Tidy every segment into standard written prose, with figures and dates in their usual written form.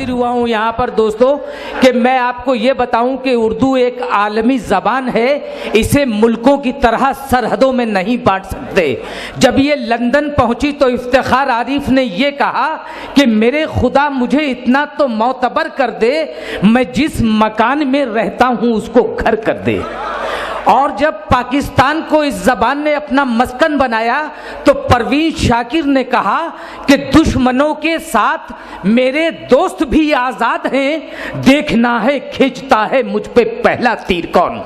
हाजिर हुआ हूँ यहाँ पर दोस्तों कि मैं आपको ये बताऊँ कि उर्दू एक आलमी ज़बान है, इसे मुल्कों की तरह सरहदों में नहीं बांट सकते। जब ये लंदन पहुँची तो इफ्तिखार आरिफ ने ये कहा कि मेरे खुदा मुझे इतना तो मोतबर कर दे, मैं जिस मकान में रहता हूँ उसको घर कर दे। और जब पाकिस्तान को इस ज़बान ने अपना मस्कन बनाया तो परवीन शाकिर ने कहा कि दुश्मनों के साथ मेरे दोस्त भी आज़ाद हैं, देखना है खींचता है मुझ पे पहला तीर कौन।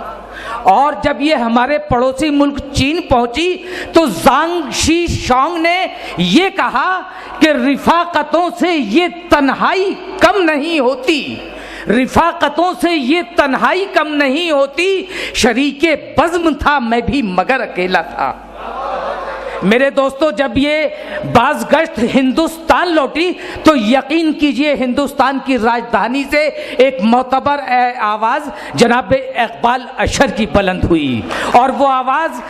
और जब ये हमारे पड़ोसी मुल्क चीन पहुंची तो ज़ांग शी शोंग ने ये कहा कि रिफाकतों से ये तन्हाई कम नहीं होती, रिफाकतों से ये तन्हाई कम नहीं होती, शरीके बज़्म था मैं भी मगर अकेला था। मेरे दोस्तों, जब ये बाज़गश्त हिंदुस्तान लौटी तो यकीन कीजिए हिंदुस्तान की राजधानी से एक मोतबर आवाज़ जनाब इकबाल अशर की बुलंद हुई, और वो आवाज़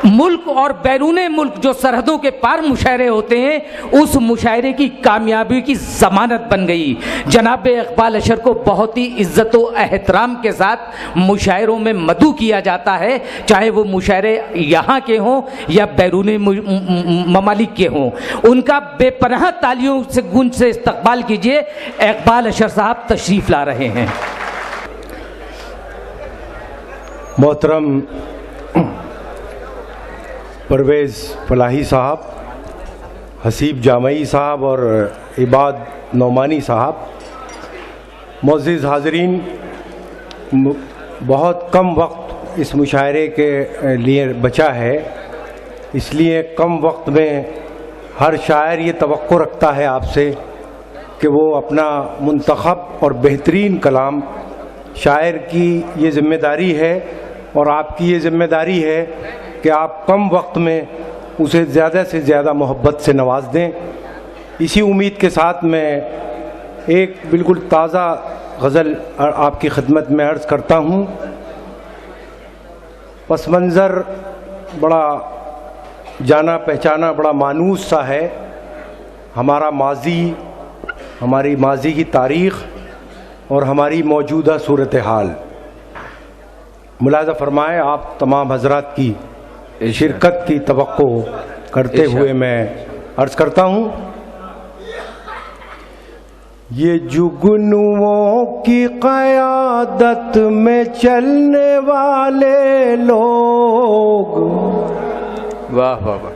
मुल्क और बैरूने मुल्क जो सरहदों के पार मुशायरे होते हैं उस मुशायरे की कामयाबी की ज़मानत बन गई। जनाब इकबाल अशर को बहुत ही इज़्ज़त व एहतराम के साथ मुशायरों में मदू किया जाता है, चाहे वो मुशायरे यहाँ के हों या बैरूने ममालिक के हों। उनका बेपनाह तालियों से गूंज से इस्तकबाल कीजिए। इकबाल अशर साहब तशरीफ़ ला रहे हैं। मोहतरम परवेज़ फलाही साहब, हसीब जामई साहब और इबाद नौमानी साहब, मुअज़्ज़िज़ हाज़रीन, बहुत कम वक्त इस मुशायरे के लिए बचा है, इसलिए कम वक्त में हर शायर ये तवक्को रखता है आपसे कि वो अपना मुंतखब और बेहतरीन कलाम, शायर की ये ज़िम्मेदारी है और आपकी ये ज़िम्मेदारी है कि आप कम वक्त में उसे ज़्यादा से ज़्यादा मोहब्बत से नवाज दें। इसी उम्मीद के साथ मैं एक बिल्कुल ताज़ा गज़ल आपकी खिदमत में अर्ज़ करता हूँ। पस मंज़र बड़ा जाना पहचाना, बड़ा मानूस सा है, हमारा माज़ी, हमारी माज़ी की तारीख़ और हमारी मौजूदा सूरत हाल। मुलाज़ा फरमाएँ, आप तमाम हज़रात की शिरकत की तवक्को करते हुए मैं अर्ज़ करता हूँ। ये जुगनुओं की क़यादत में चलने वाले लोग, वाह वाह वाह,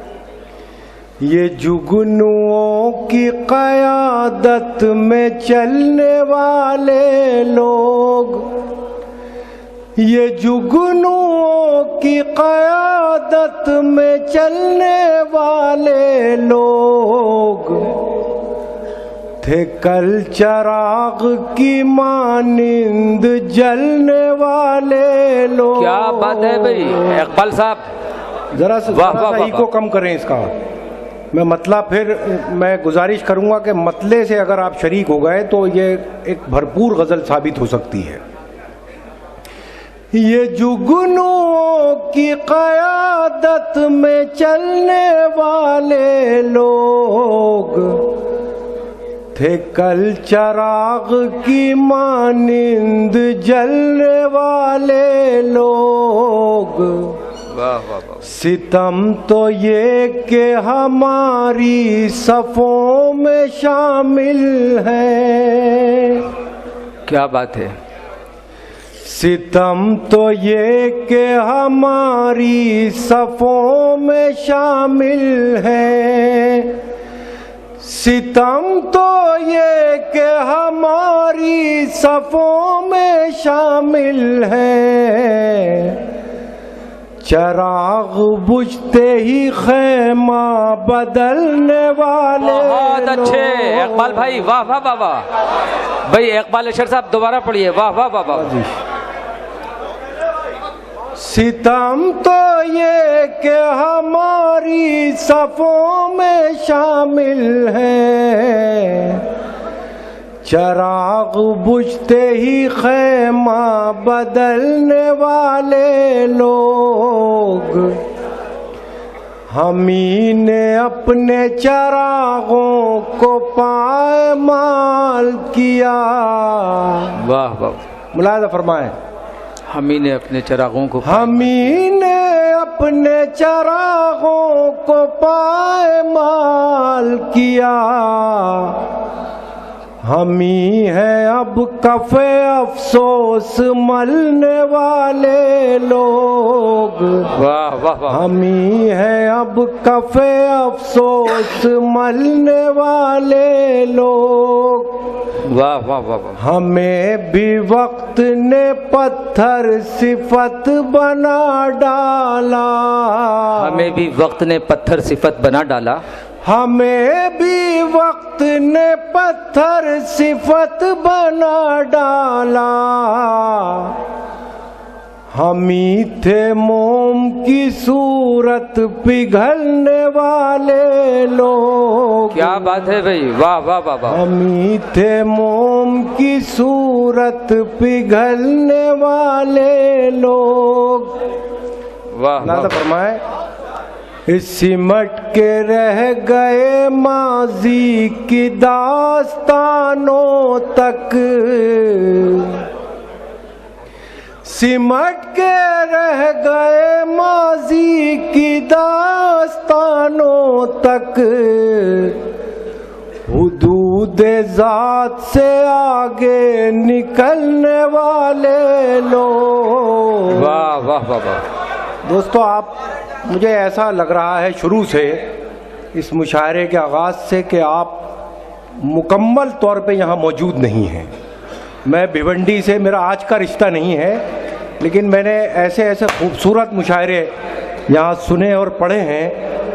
ये जुगनुओं की क़यादत में चलने वाले लोग, ये जुगनुओं की क़यादत में चलने वाले लोग थे कल चराग की मानिंद जलने वाले लोग। क्या बात है भाई इकबाल साहब, जरा सा को कम करें इसका। मैं मतला फिर मैं गुजारिश करूंगा कि मतले से अगर आप शरीक हो गए तो ये एक भरपूर गज़ल साबित हो सकती है। ये जुगनुओं की क़यादत में चलने वाले लोग थे कल चराग की मानिंद जलने वाले लोग। सितम तो ये कि हमारी सफ़ों में शामिल है। क्या बात है। सितम तो ये कि हमारी सफ़ों में शामिल है, सितम तो ये कि हमारी सफ़ों में शामिल है, चराग बुझते ही ख़ैमा बदलने वाले। बहुत अच्छे इकबाल भाई, वाह वाह वाह वाह भाई। इकबाल अशर साहब दोबारा पढ़िए, वाह वाह वाह वाह। सितम तो ये कि हमारी सफ़ों में शामिल है, चराग बुझते ही ख़ैमा बदलने वाले लोग, हमी ने अपने चरागों को पामाल किया। वाह वाह, मुलाहिजा फरमाएं, हमी ने अपने चरागों को हमी ने अपने चरागों को पामाल किया। हमी है अब कफे अफसोस मलने वाले लोग। वाह वाह वाह, हमी है अब कफे अफसोस मलने वाले लोग। वाह वाह वाह वाह, हमें भी वक्त ने पत्थर सिफत बना डाला। हमें भी वक्त ने पत्थर सिफत बना डाला। हमें भी वक्त ने पत्थर सिफत बना डाला। हम ही थे मोम की सूरत पिघलने वाले लोग। क्या बात है भाई, वाह वाह वाह वाह। हम ही थे मोम की सूरत पिघलने वाले लोग। वाह वाह, फरमाए, सिमट के रह गए माजी की दास्तानों तक। सिमट के रह गए माजी की दास्तानों तक। हुदूद ज़ात से आगे निकलने वाले लोग। वाह वाह वाह वाह। दोस्तों, आप मुझे ऐसा लग रहा है शुरू से इस मुशायरे के आगाज़ से कि आप मुकम्मल तौर पे यहाँ मौजूद नहीं हैं। मैं भिवंडी से, मेरा आज का रिश्ता नहीं है, लेकिन मैंने ऐसे ऐसे खूबसूरत मुशायरे यहाँ सुने और पढ़े हैं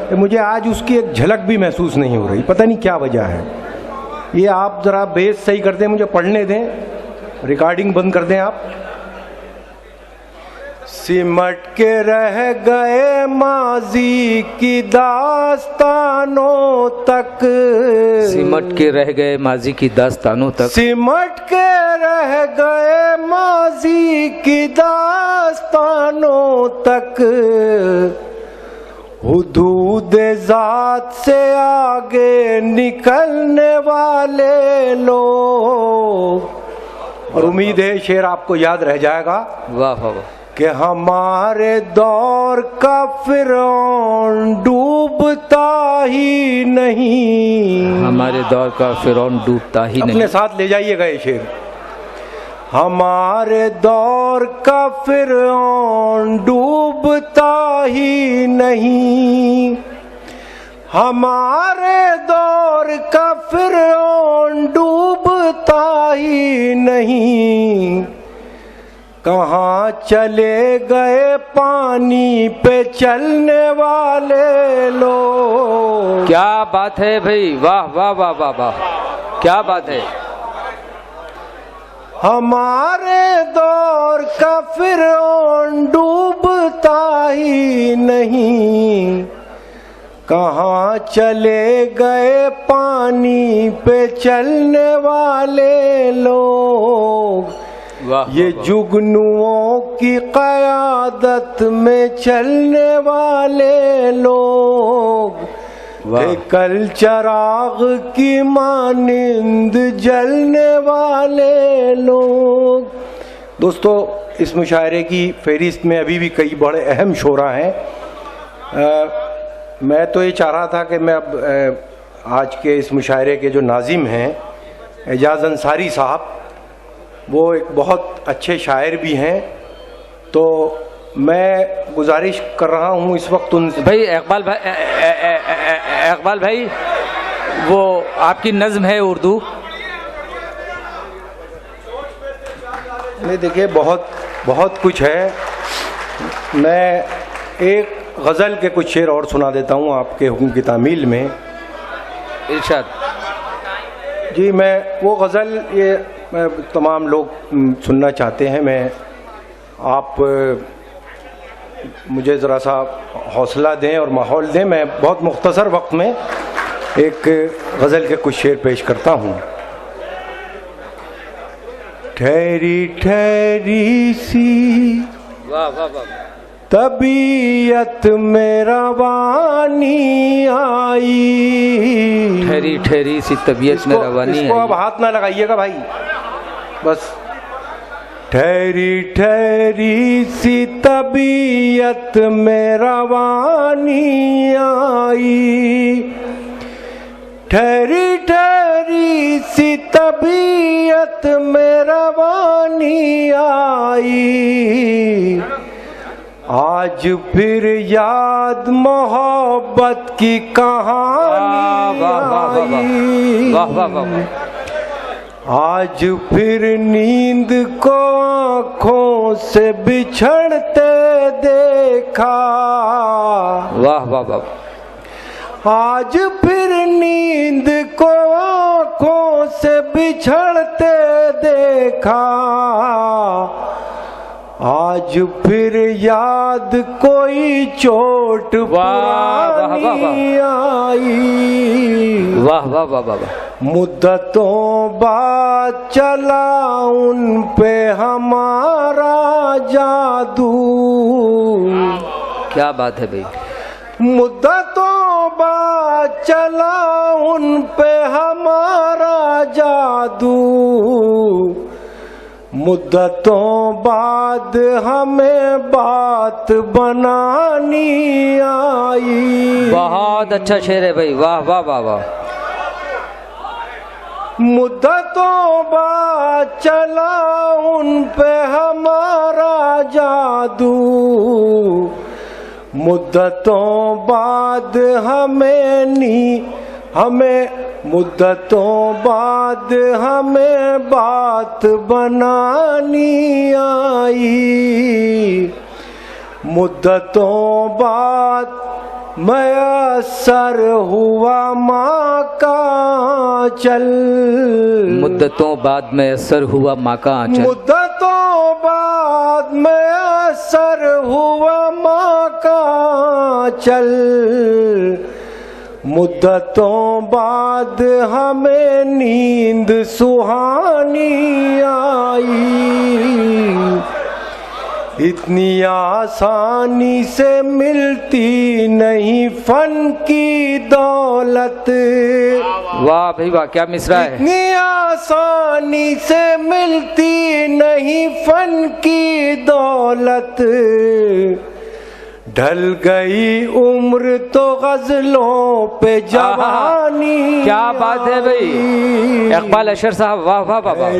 कि मुझे आज उसकी एक झलक भी महसूस नहीं हो रही। पता नहीं क्या वजह है। ये आप ज़रा बेस सही कर दें, मुझे पढ़ने दें, रिकॉर्डिंग बंद कर दें आप। सिमट के रह गए माजी की दास्तानों तक। सिमट के रह गए माजी की दास्तानों तक। सिमट के रह गए माजी की दास्तानों तक। हुदूद ज़ात से आगे निकलने वाले लोग। और उम्मीद है शेर आपको याद रह जाएगा। वाह वाह वाह, कि हमारे दौर का फिरौन डूबता ही नहीं। हमारे दौर का फिरौन डूबता ही नहीं। अपने साथ ले जाइएगा ये शेर। हमारे दौर का फिरौन डूबता ही नहीं। हमारे दौर का फिरौन डूबता ही नहीं। कहाँ चले गए पानी पे चलने वाले लोग। क्या बात है भाई, वाह वाह वाह वाह वाह, क्या बात है। हमारे दौर का फिरौन डूबता ही नहीं। कहाँ चले गए पानी पे चलने वाले लोग। ये जुगनुओं की क़यादत में चलने वाले लोग। कल चराग की मानिंद जलने वाले लोग। दोस्तों, इस मुशायरे की फहरिस्त में अभी भी कई बड़े अहम शोरा हैं। मैं तो ये चाह रहा था कि मैं अब आज के इस मुशायरे के जो नाज़िम हैं एजाज़ अंसारी साहब, वो एक बहुत अच्छे शायर भी हैं, तो मैं गुजारिश कर रहा हूँ इस वक्त उनसे। भाई इकबाल भाई, वो आपकी नज़्म है उर्दू। नहीं, देखिए बहुत कुछ है। मैं एक गज़ल के कुछ शेर और सुना देता हूँ आपके हुक्म की तामील में। इरशाद। जी, मैं वो गज़ल ये तमाम लोग सुनना चाहते हैं। मैं आप मुझे ज़रा सा हौसला दें और माहौल दें। मैं बहुत मुख्तसर वक्त में एक गज़ल के कुछ शेर पेश करता हूँ। ठहरी ठहरी सी, वाह वाह वाह, طبیعت میں روانی آئی. ٹھہری ٹھہری سی طبیعت میں روانی اس کو اب آئی. ہاتھ نہ لگائیے گا بھائی، بس. ٹھہری ٹھہری سی طبیعت میں روانی آئی. ٹھہری ٹھہری سی طبیعت میں روانی آئی. آج پھر یاد محبت کی کہانی آئی. واہ واہ واہ. آج پھر نیند کو آنکھوں سے بچھڑتے دیکھا. واہ واہ واہ. آج پھر نیند کو آنکھوں سے بچھڑتے دیکھا. آج پھر یاد کوئی چوٹ پرانی آئی. واہ واہ واہ واہ. مدتوں بعد چلا ان پہ ہمارا جادو. کیا بات ہے بھائی. مدتوں بعد چلا ان پہ ہمارا جادو. مدتوں بعد ہمیں بات بنانی آئی. بہت اچھا شعر ہے بھائی. واہ واہ واہ واہ. مدتوں بعد چلا ان پہ ہمارا جادو. مدتوں بعد ہمیں مدتوں بعد ہمیں بات بنانی آئی. مدتوں بعد میسر ہوا ماں کا چل. مدتوں بعد میسر ہوا ماں کا آنچل. مدتوں بعد میسر ہوا ماں کا چل. مدتوں بعد ہمیں نیند سہانی آئی. اتنی آسانی سے ملتی نہیں فن کی دولت. واہ بھائی واہ. کیا مصرع ہے. اتنی آسانی سے ملتی نہیں فن کی دولت. ڈھل گئی عمر تو غزلوں پہ جوانی. کیا بات ہے بھائی. اقبال اشر صاحب. واہ واہ واہ واہ.